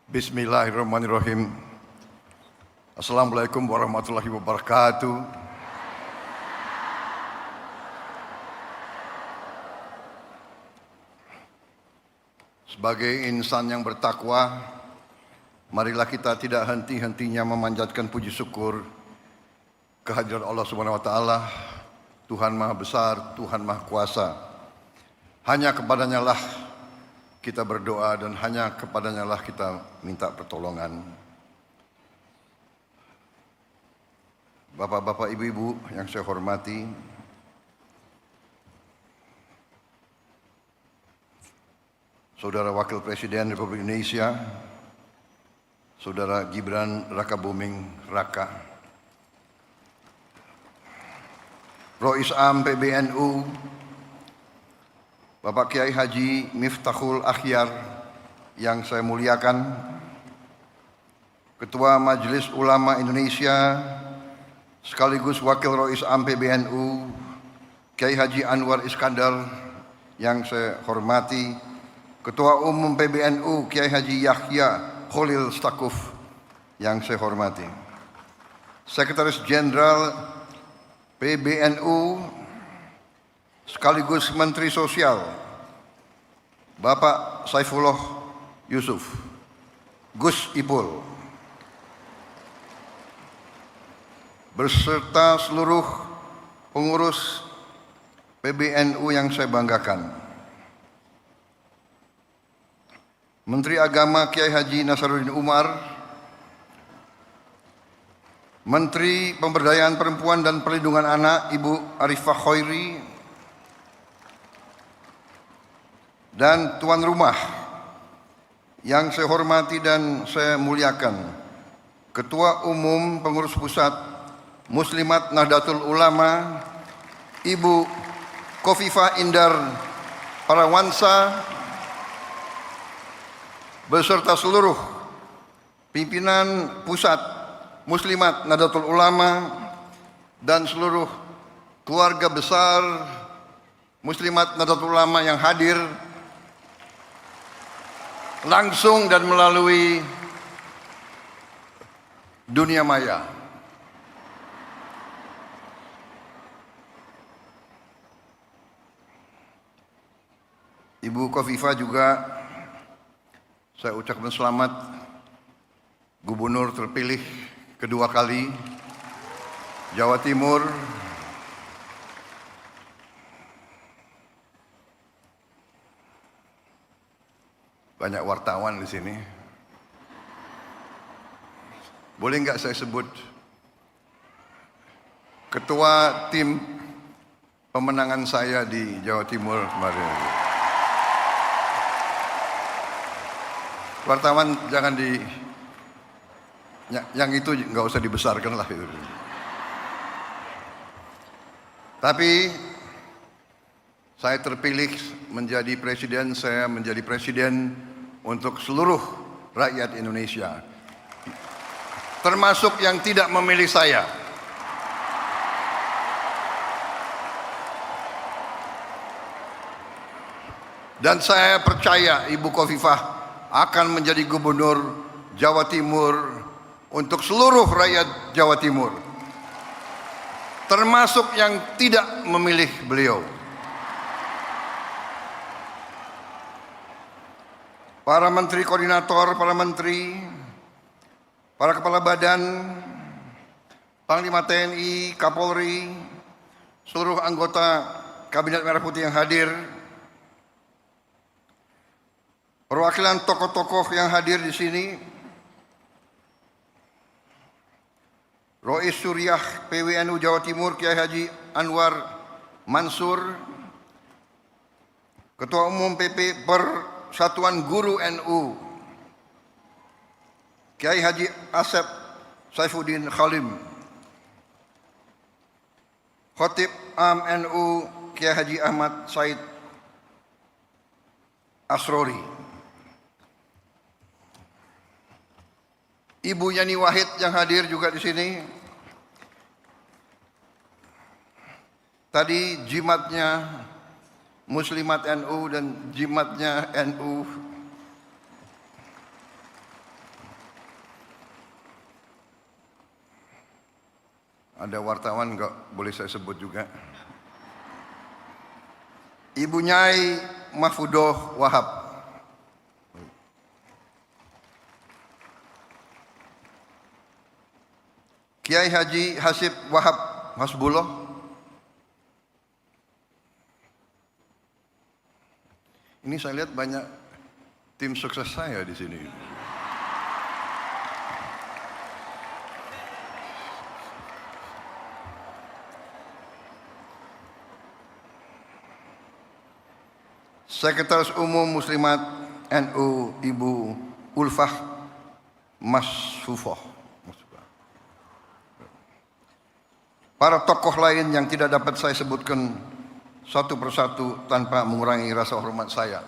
Bismillahirrahmanirrahim. Assalamualaikum warahmatullahi wabarakatuh. Sebagai insan yang bertakwa, marilah kita tidak henti-hentinya memanjatkan puji syukur kehadirat Allah Subhanahu wa taala, Tuhan Maha Besar, Tuhan Maha Kuasa. Hanya kepadanya lah kita berdoa dan hanya kepadanya lah kita minta pertolongan. Bapak-bapak, ibu-ibu yang saya hormati, Saudara Wakil Presiden Republik Indonesia, Saudara Gibran Rakabuming Raka, Rois Am PBNU, Bapak Kiai Haji Miftahul Akhyar yang saya muliakan, Ketua Majelis Ulama Indonesia sekaligus Wakil Rois Am PBNU, Kiai Haji Anwar Iskandar yang saya hormati, Ketua Umum PBNU Kiai Haji Yahya Khalil Stakuf yang saya hormati, Sekretaris Jenderal PBNU sekaligus Menteri Sosial Bapak Saifullah Yusuf, Gus Ipul, beserta seluruh pengurus PBNU yang saya banggakan, Menteri Agama Kiai Haji Nasaruddin Umar, Menteri Pemberdayaan Perempuan dan Perlindungan Anak Ibu Arifah Khairi, dan tuan rumah yang saya hormati dan saya muliakan, Ketua Umum Pengurus Pusat Muslimat Nahdlatul Ulama Ibu Khofifah Indar Parawansa, beserta seluruh pimpinan Pusat Muslimat Nahdlatul Ulama dan seluruh keluarga besar Muslimat Nahdlatul Ulama yang hadir langsung dan melalui dunia maya. Ibu Khofifah juga saya ucapkan selamat Gubernur terpilih kedua kali Jawa Timur. Banyak wartawan di sini. Boleh nggak saya sebut ketua tim pemenangan saya di Jawa Timur kemarin? Wartawan jangan yang itu nggak usah dibesarkan lah itu. Tapi saya terpilih menjadi presiden, saya menjadi presiden untuk seluruh rakyat Indonesia, termasuk yang tidak memilih saya. Dan saya percaya Ibu Khofifah akan menjadi gubernur Jawa Timur untuk seluruh rakyat Jawa Timur, termasuk yang tidak memilih beliau. Para menteri koordinator, para menteri, para kepala badan, Panglima TNI, Kapolri, seluruh anggota Kabinet Merah Putih yang hadir, perwakilan tokoh-tokoh yang hadir di sini, Rois Suriah PWNU Jawa Timur Kiai Haji Anwar Mansur, Ketua Umum PP Persatuan Guru NU Kiai Haji Asep Saifuddin Khalim, Khatib Am NU Kiai Haji Ahmad Said Asrori, Ibu Yani Wahid yang hadir juga di sini. Tadi jimatnya Muslimat NU dan jimatnya NU Ada wartawan nggak boleh saya sebut juga. Ibu Nyai Mahfudoh Wahab. Kiai Haji Hasib Wahab Hasbullah. Ini saya lihat banyak tim sukses saya di sini. Sekretaris Umum Muslimat NU Ibu Ulfah Masfufoh. Para tokoh lain yang tidak dapat saya sebutkan satu persatu tanpa mengurangi rasa hormat saya.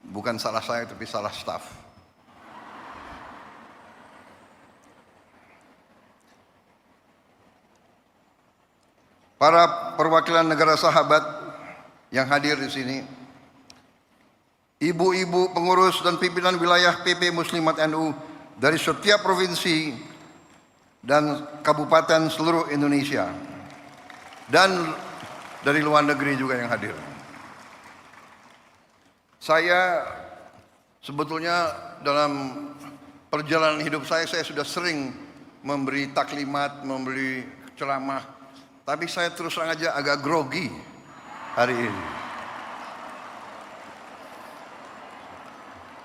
Bukan salah saya tapi salah staf. Para perwakilan negara sahabat yang hadir di sini, ibu-ibu pengurus dan pimpinan wilayah PP Muslimat NU dari setiap provinsi dan kabupaten seluruh Indonesia, dan dari luar negeri juga yang hadir. Saya sebetulnya dalam perjalanan hidup saya sudah sering memberi taklimat, memberi ceramah, tapi saya terus terang aja agak grogi hari ini.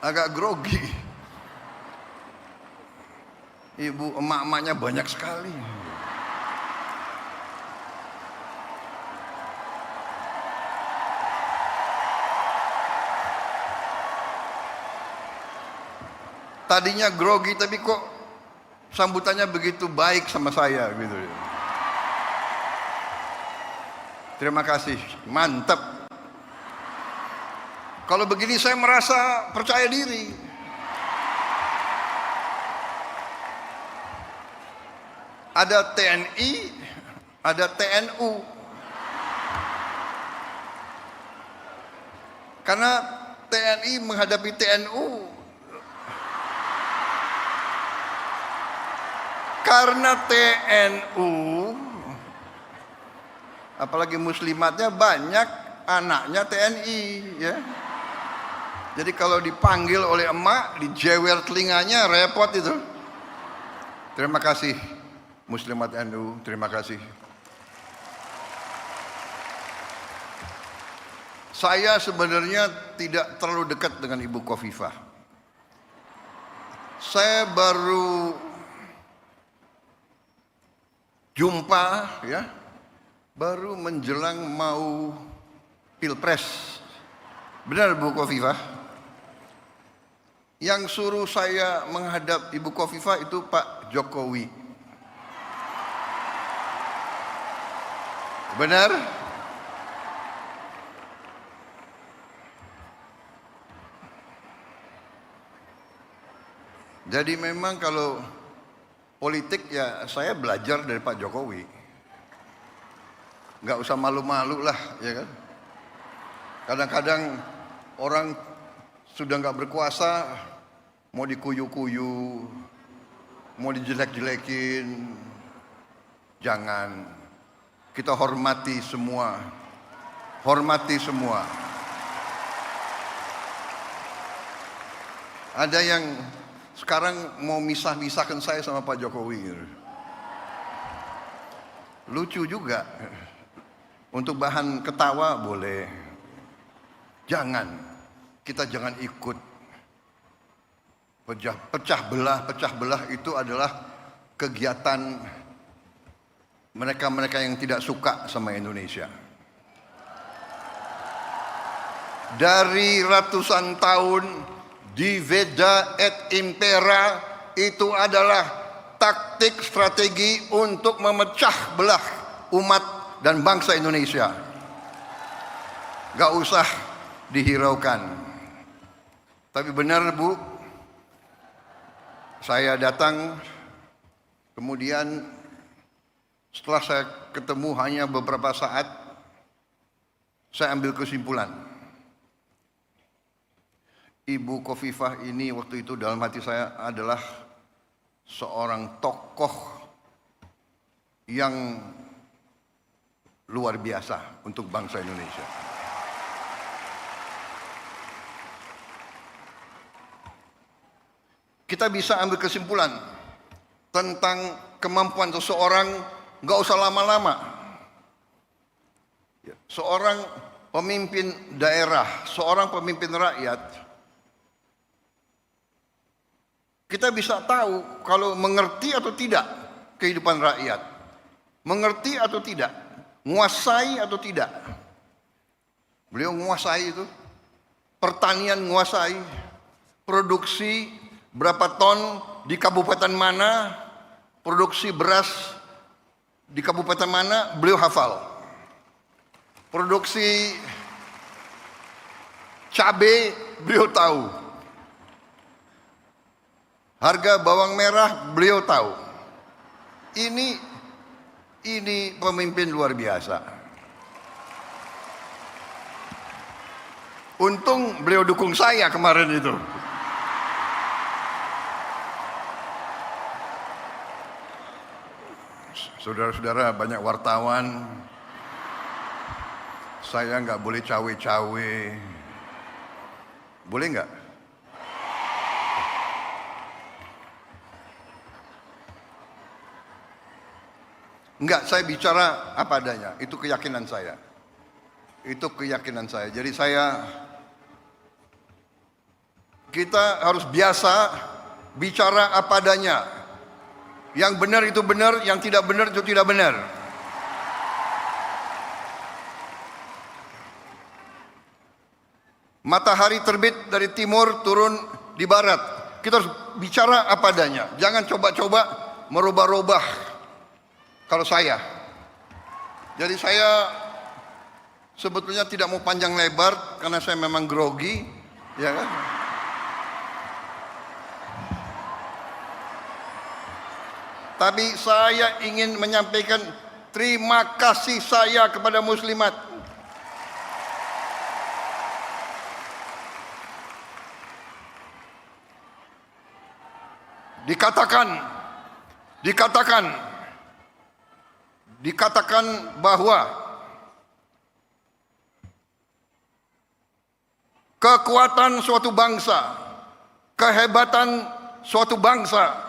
Agak grogi. Ibu emak-emaknya banyak sekali. Tadinya grogi tapi kok sambutannya begitu baik sama saya gitu. Terima kasih, mantap. Kalau begini saya merasa percaya diri. Ada TNI, ada TNU. Karena TNI menghadapi TNU. Karena TNU, apalagi muslimatnya banyak anaknya TNI, ya. Jadi kalau dipanggil oleh emak, dijewer telinganya, repot itu. Terima kasih Muslimat NU, terima kasih. Saya sebenarnya tidak terlalu dekat dengan Ibu Khofifah. Saya baru jumpa, ya, baru menjelang mau Pilpres. Benar Bu Khofifah? Yang suruh saya menghadap Ibu Khofifah itu Pak Jokowi. Benar? Jadi memang kalau politik ya saya belajar dari Pak Jokowi. Nggak usah malu-malu lah, ya kan? Kadang-kadang orang sudah nggak berkuasa, mau dikuyu-kuyu, mau dijelek-jelekin, jangan. Kita hormati semua, hormati semua. Ada yang sekarang mau misah-misahkan saya sama Pak Jokowi. Lucu juga. Untuk bahan ketawa boleh. Jangan. Kita jangan ikut. Pecah belah itu adalah kegiatan mereka-mereka yang tidak suka sama Indonesia. Dari ratusan tahun diveda et impera itu adalah taktik strategi untuk memecah belah umat dan bangsa Indonesia. Gak usah dihiraukan. Tapi benar Bu, saya datang, kemudian setelah saya ketemu hanya beberapa saat, saya ambil kesimpulan. Ibu Khofifah ini waktu itu dalam hati saya adalah seorang tokoh yang luar biasa untuk bangsa Indonesia. Kita bisa ambil kesimpulan tentang kemampuan seseorang, nggak usah lama-lama. Seorang pemimpin daerah, seorang pemimpin rakyat, kita bisa tahu kalau mengerti atau tidak kehidupan rakyat, mengerti atau tidak, menguasai atau tidak. Beliau menguasai itu, pertanian menguasai, produksi berapa ton di kabupaten mana, produksi beras di kabupaten mana, beliau hafal. Produksi cabai beliau tahu. Harga bawang merah beliau tahu. Ini pemimpin luar biasa. Untung beliau dukung saya kemarin itu. Saudara-saudara, banyak wartawan. Saya nggak boleh cawe-cawe. Boleh nggak? Enggak, saya bicara apa adanya. Itu keyakinan saya. Itu keyakinan saya. Jadi kita harus biasa bicara apa adanya. Yang benar itu benar, yang tidak benar itu tidak benar. Matahari terbit dari timur, turun di barat. Kita harus bicara apa adanya. Jangan coba-coba merubah-rubah. Kalau saya, jadi saya sebetulnya tidak mau panjang lebar karena saya memang grogi, ya kan? Tapi saya ingin menyampaikan terima kasih saya kepada muslimat. Dikatakan bahwa kekuatan suatu bangsa, kehebatan suatu bangsa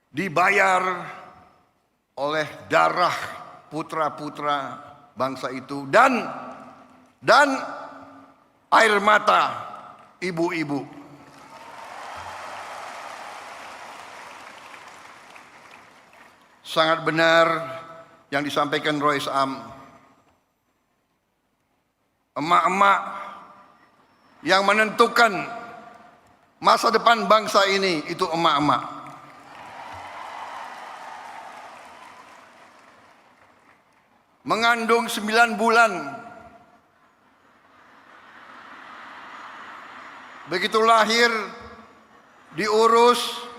dibayar oleh darah putra-putra bangsa itu dan air mata ibu-ibu. Sangat benar yang disampaikan Rois Am. Emak-emak yang menentukan masa depan bangsa ini itu emak-emak. Mengandung 9 bulan. Begitu lahir diurus.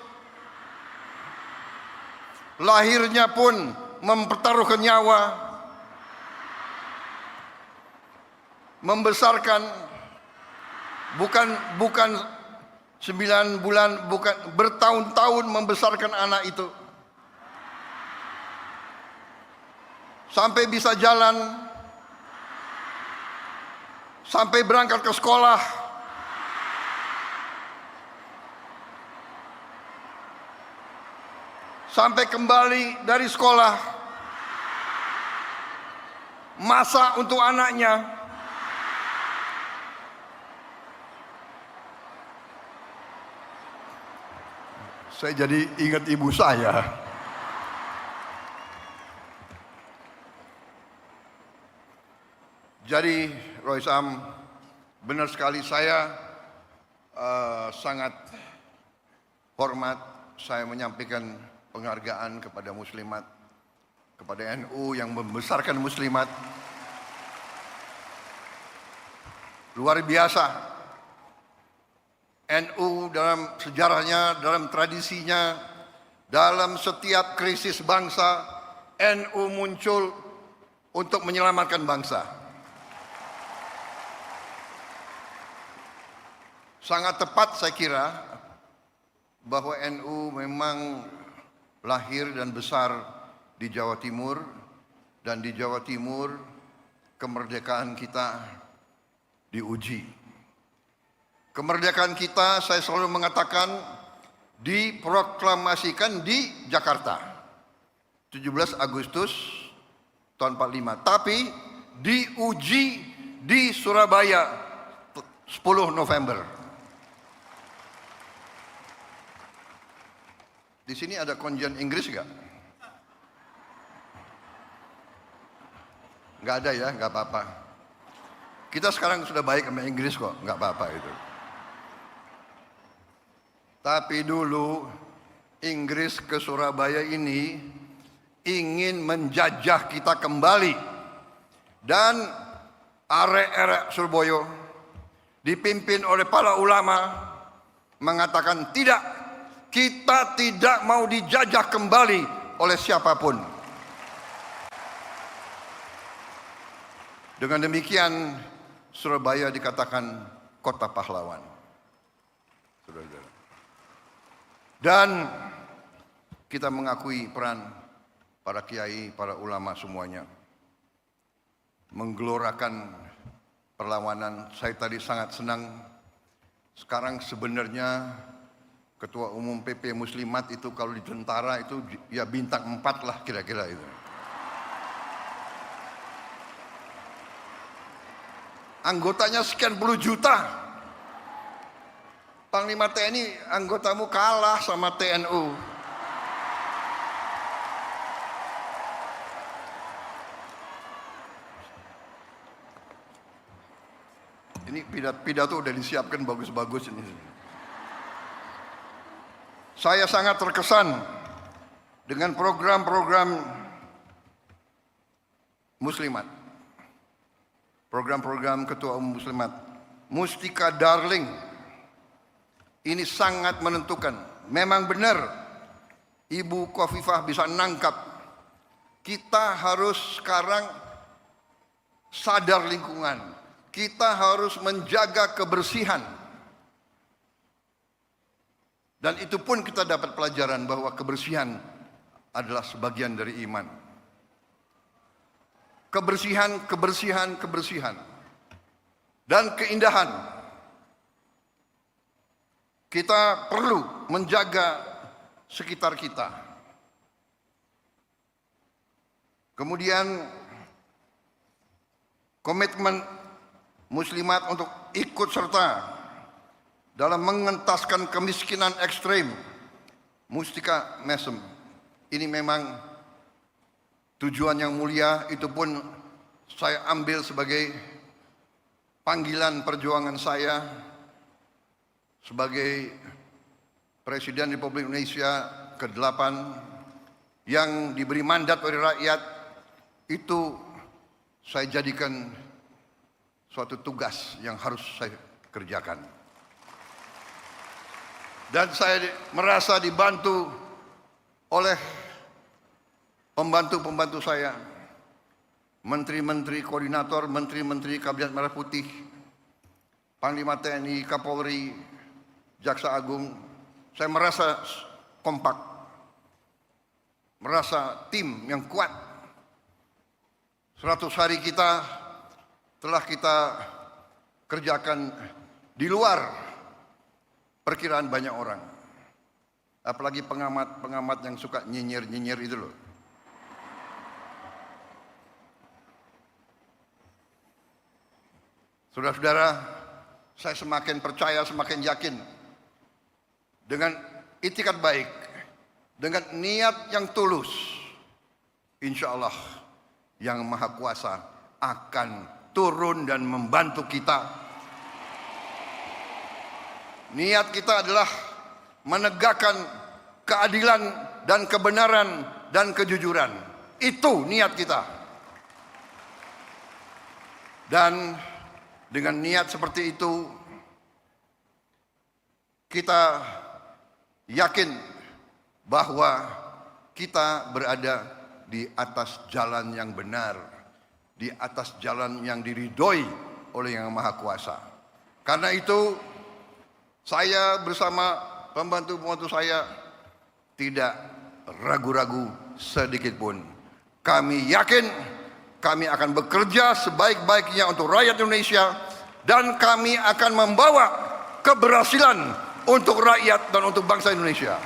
Lahirnya pun mempertaruhkan nyawa, membesarkan bukan 9 bulan, bukan bertahun-tahun membesarkan anak itu sampai bisa jalan, sampai berangkat ke sekolah. Sampai kembali dari sekolah, masak untuk anaknya. Saya jadi ingat ibu saya. Jadi Rois Am, benar sekali saya sangat hormat, saya menyampaikan penghargaan kepada muslimat, kepada NU yang membesarkan muslimat. Luar biasa. NU dalam sejarahnya, dalam tradisinya, dalam setiap krisis bangsa, NU muncul untuk menyelamatkan bangsa. Sangat tepat saya kira bahwa NU memang lahir dan besar di Jawa Timur, dan di Jawa Timur kemerdekaan kita diuji. Kemerdekaan kita, saya selalu mengatakan, diproklamasikan di Jakarta 17 Agustus tahun 45, tapi diuji di Surabaya 10 November. Di sini ada konjen Inggris nggak? Nggak ada ya, nggak apa-apa. Kita sekarang sudah baik sama Inggris kok, nggak apa-apa itu. Tapi dulu Inggris ke Surabaya ini ingin menjajah kita kembali, dan arek-arek Surabaya dipimpin oleh para ulama mengatakan tidak, kita tidak mau dijajah kembali oleh siapapun. Dengan demikian Surabaya dikatakan kota pahlawan. Saudara-saudara. Dan kita mengakui peran para kiai, para ulama semuanya menggelorakan perlawanan. Saya tadi sangat senang. Sekarang sebenarnya Ketua Umum PP Muslimat itu kalau di tentara itu ya bintang 4 lah kira-kira itu. Anggotanya sekian puluh juta. Panglima TNI anggotamu kalah sama TNU. Ini pidato udah disiapkan bagus-bagus ini. Saya sangat terkesan dengan program-program Muslimat. Program-program Ketua Umum Muslimat. Mustika Darling. Ini sangat menentukan. Memang benar Ibu Khofifah bisa nangkap. Kita harus sekarang sadar lingkungan. Kita harus menjaga kebersihan. Dan itu pun kita dapat pelajaran bahwa kebersihan adalah sebagian dari iman. Kebersihan, kebersihan, kebersihan. Dan keindahan. Kita perlu menjaga sekitar kita. Kemudian komitmen Muslimat untuk ikut serta dalam mengentaskan kemiskinan ekstrim. Mustika Mesem. Ini memang tujuan yang mulia, itu pun saya ambil sebagai panggilan perjuangan saya sebagai Presiden Republik Indonesia ke-8 yang diberi mandat oleh rakyat. Itu saya jadikan suatu tugas yang harus saya kerjakan. Dan saya merasa dibantu oleh pembantu-pembantu saya, menteri-menteri koordinator, menteri-menteri Kabinet Merah Putih, Panglima TNI, Kapolri, Jaksa Agung. Saya merasa kompak, merasa tim yang kuat. 100 hari kita telah kita kerjakan di luar perkiraan banyak orang. Apalagi pengamat-pengamat yang suka nyinyir-nyinyir itu loh. Saudara-saudara, saya semakin percaya, semakin yakin dengan itikat baik, dengan niat yang tulus, insya Allah Yang Maha Kuasa akan turun dan membantu kita. Niat kita adalah menegakkan keadilan dan kebenaran dan kejujuran. Itu niat kita. Dan dengan niat seperti itu, kita yakin bahwa kita berada di atas jalan yang benar, di atas jalan yang diridhoi oleh Yang Maha Kuasa. Karena itu, saya bersama pembantu-pembantu saya tidak ragu-ragu sedikit pun. Kami yakin kami akan bekerja sebaik-baiknya untuk rakyat Indonesia dan kami akan membawa keberhasilan untuk rakyat dan untuk bangsa Indonesia.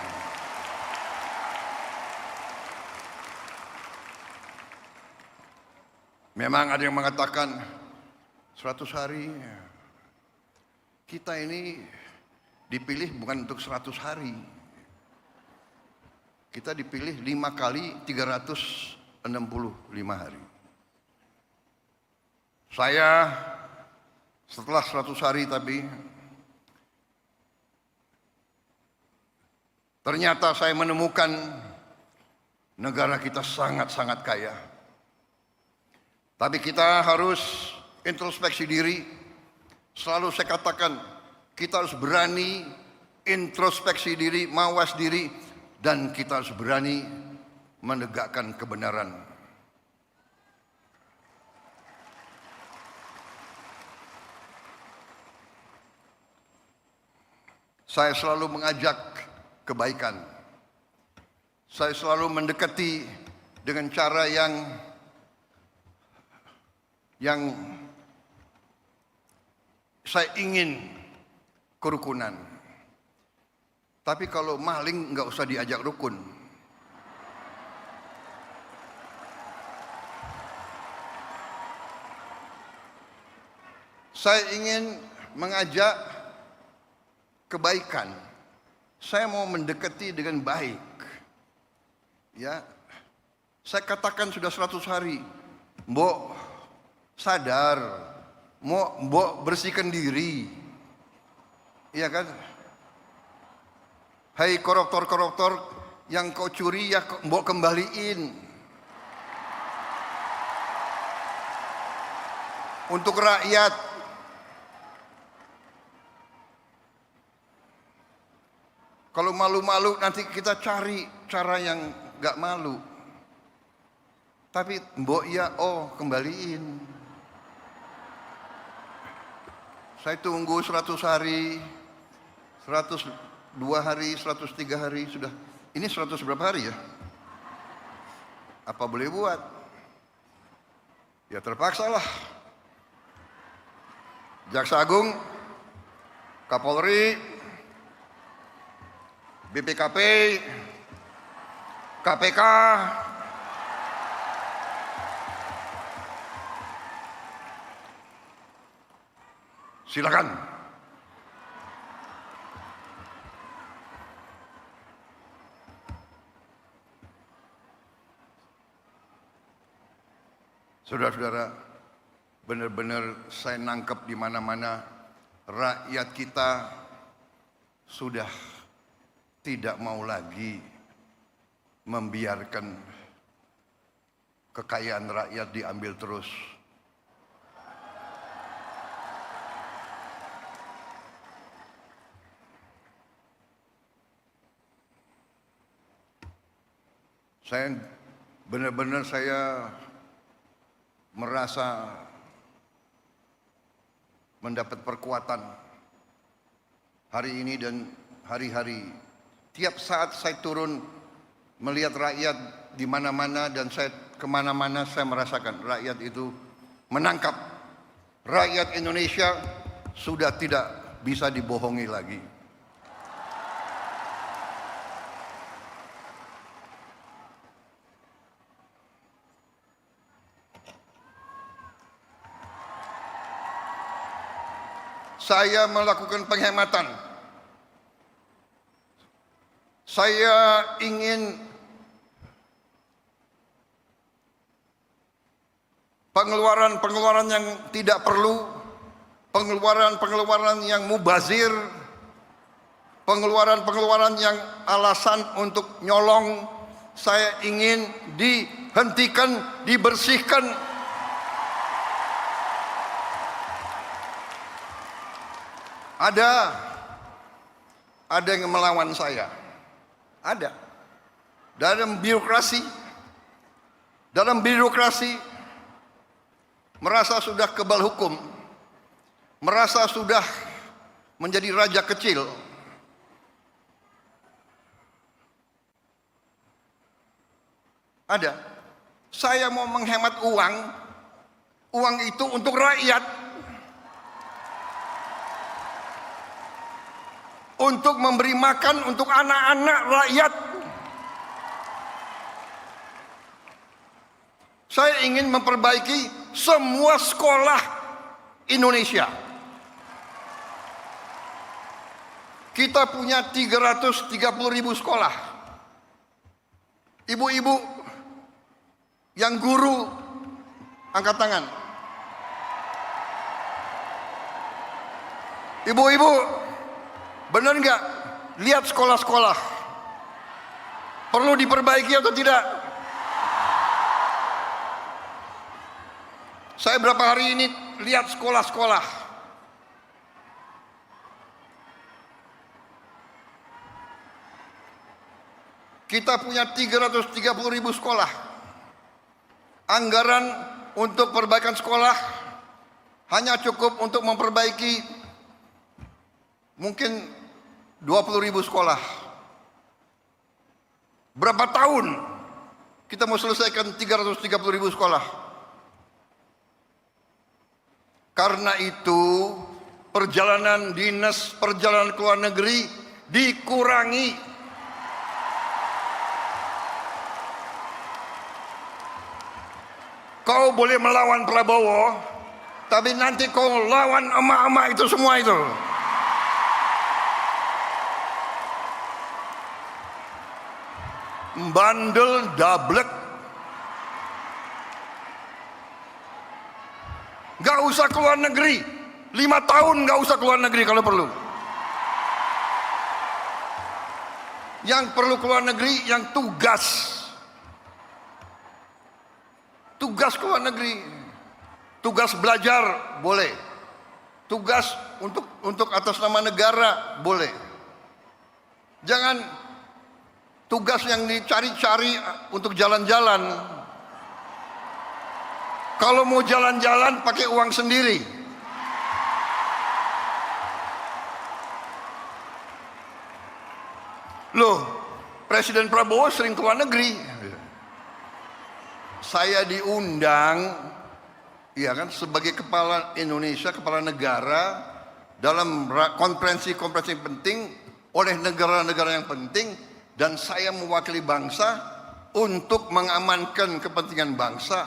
Memang ada yang mengatakan 100 hari. Kita ini dipilih bukan untuk 100 hari. Kita dipilih 5 kali 365 hari. Saya setelah 100 hari tapi ternyata saya menemukan negara kita sangat-sangat kaya. Tapi kita harus introspeksi diri. Selalu saya katakan, kita harus berani introspeksi diri, mawas diri, dan kita harus berani menegakkan kebenaran. Saya selalu mengajak kebaikan. Saya selalu mendekati dengan cara yang saya ingin kerukunan. Tapi kalau maling nggak usah diajak rukun. Saya ingin mengajak kebaikan. Saya mau mendekati dengan baik. Ya, saya katakan sudah 100 hari. Mbok sadar, mbok bersihkan diri. Iya kan? Hai koruptor-koruptor yang kau curi ya mbok kembaliin. Untuk rakyat. Kalau malu-malu nanti kita cari cara yang gak malu. Tapi mbok ya kembaliin. Saya tunggu 100 hari, 102 hari, 103 hari sudah. Ini 100 berapa hari ya? Apa boleh buat? Ya terpaksa lah. Jaksa Agung, Kapolri, BPKP, KPK, silakan. Saudara-saudara, benar-benar saya nangkep di mana-mana rakyat kita sudah tidak mau lagi membiarkan kekayaan rakyat diambil terus. Saya benar-benar merasa mendapat perkuatan hari ini dan hari-hari. Tiap saat saya turun melihat rakyat di mana-mana dan saya kemana-mana saya merasakan rakyat itu menangkap. Rakyat Indonesia sudah tidak bisa dibohongi lagi. Saya melakukan penghematan. Saya ingin pengeluaran-pengeluaran yang tidak perlu, pengeluaran-pengeluaran yang mubazir, pengeluaran-pengeluaran yang alasan untuk nyolong, saya ingin dihentikan, dibersihkan. Ada yang melawan saya. Ada. Dalam birokrasi merasa sudah kebal hukum, merasa sudah menjadi raja kecil. Ada. Saya mau menghemat uang, uang itu untuk rakyat, untuk memberi makan untuk anak-anak rakyat. Saya ingin memperbaiki semua sekolah Indonesia. Kita punya 330.000 sekolah. Ibu-ibu yang guru, angkat tangan. Ibu-ibu, benar nggak? Lihat sekolah-sekolah. Perlu diperbaiki atau tidak? Saya berapa hari ini lihat sekolah-sekolah. Kita punya 330.000 sekolah. Anggaran untuk perbaikan sekolah hanya cukup untuk memperbaiki mungkin 20.000 sekolah. Berapa tahun kita mau selesaikan 330.000 sekolah? Karena itu perjalanan dinas perjalanan ke luar negeri dikurangi. Kau boleh melawan Prabowo, tapi nanti kau lawan emak-emak itu semua itu. Bandel dablek. Gak usah keluar negeri, 5 tahun gak usah keluar negeri kalau perlu. Yang perlu keluar negeri yang tugas keluar negeri, tugas belajar boleh, tugas untuk atas nama negara boleh. Jangan tugas yang dicari-cari untuk jalan-jalan. Kalau mau jalan-jalan pakai uang sendiri. Loh, Presiden Prabowo sering keluar negeri. Saya diundang, ya kan, sebagai kepala Indonesia, kepala negara dalam konferensi-konferensi penting oleh negara-negara yang penting, dan saya mewakili bangsa untuk mengamankan kepentingan bangsa.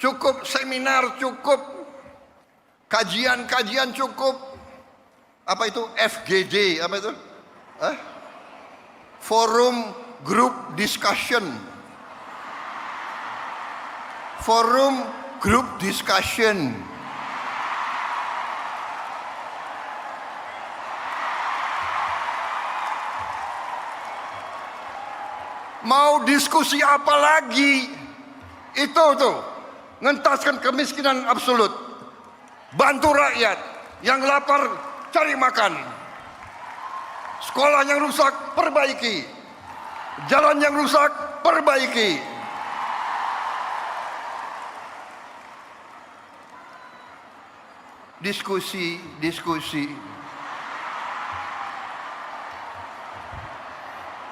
Cukup seminar, cukup kajian-kajian, cukup apa itu FGD, apa itu? Forum Group Discussion. Forum Group Discussion. Mau diskusi apa lagi? Itu tuh, ngentaskan kemiskinan absolut. Bantu rakyat yang lapar cari makan. Sekolah yang rusak perbaiki. Jalan yang rusak perbaiki. Diskusi.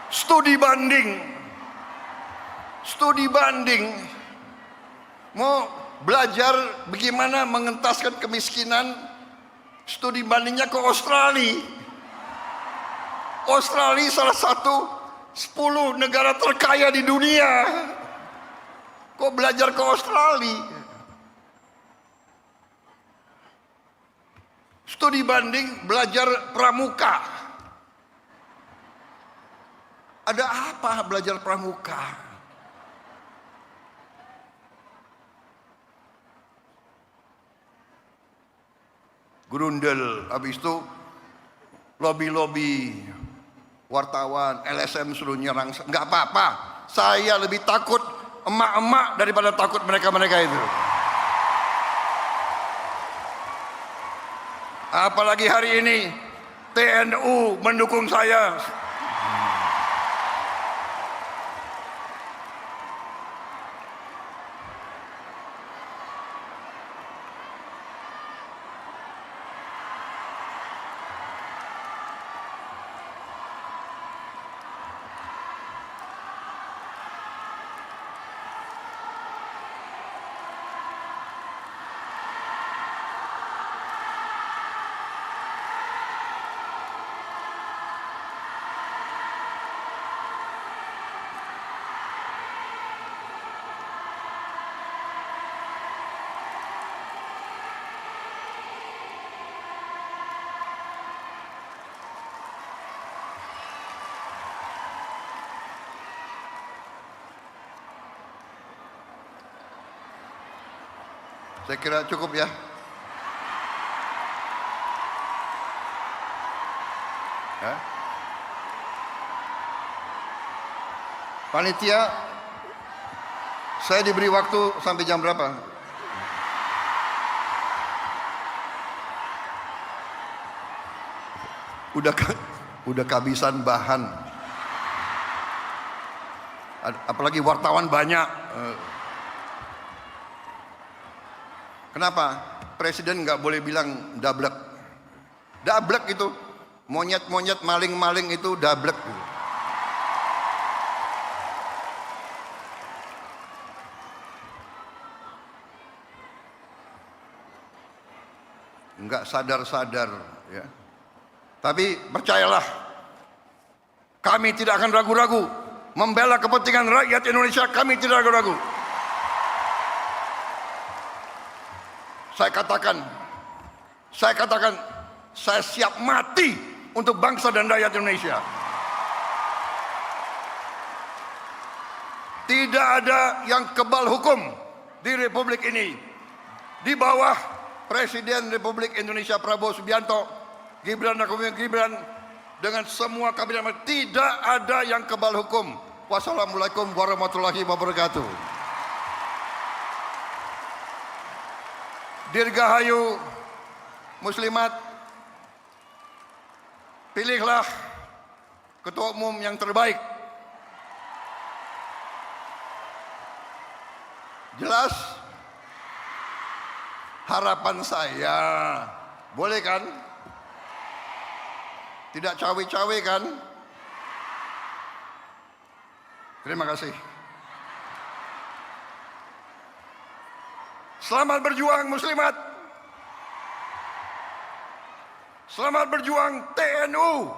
Studi banding. Mau belajar bagaimana mengentaskan kemiskinan, studi bandingnya ke Australia. Australia salah satu 10 negara terkaya di dunia. Kok belajar ke Australia? Studi banding, belajar pramuka. Ada apa belajar pramuka? Grundel, habis itu lobby wartawan, LSM suruh nyerang. Nggak apa-apa, saya lebih takut emak-emak daripada takut mereka-mereka itu. Apalagi hari ini TNU mendukung saya. Saya kira cukup ya. Ya. Panitia, saya diberi waktu sampai jam berapa? Udah kehabisan bahan. Apalagi wartawan banyak. Kenapa? Presiden nggak boleh bilang dablek. Dablek itu monyet-monyet, maling-maling itu dablek. Nggak sadar-sadar, ya. Tapi percayalah, kami tidak akan ragu-ragu membela kepentingan rakyat Indonesia. Kami tidak ragu-ragu. Saya katakan, saya siap mati untuk bangsa dan rakyat Indonesia. Tidak ada yang kebal hukum di Republik ini. Di bawah Presiden Republik Indonesia Prabowo Subianto, Gibran Rakabuming Gibran, dengan semua kabinet, tidak ada yang kebal hukum. Wassalamualaikum warahmatullahi wabarakatuh. Dirgahayu Muslimat, pilihlah ketua umum yang terbaik. Jelas? Harapan saya, boleh kan? Tidak cawe-cawe kan? Terima kasih. Selamat berjuang Muslimat. Selamat berjuang TNU.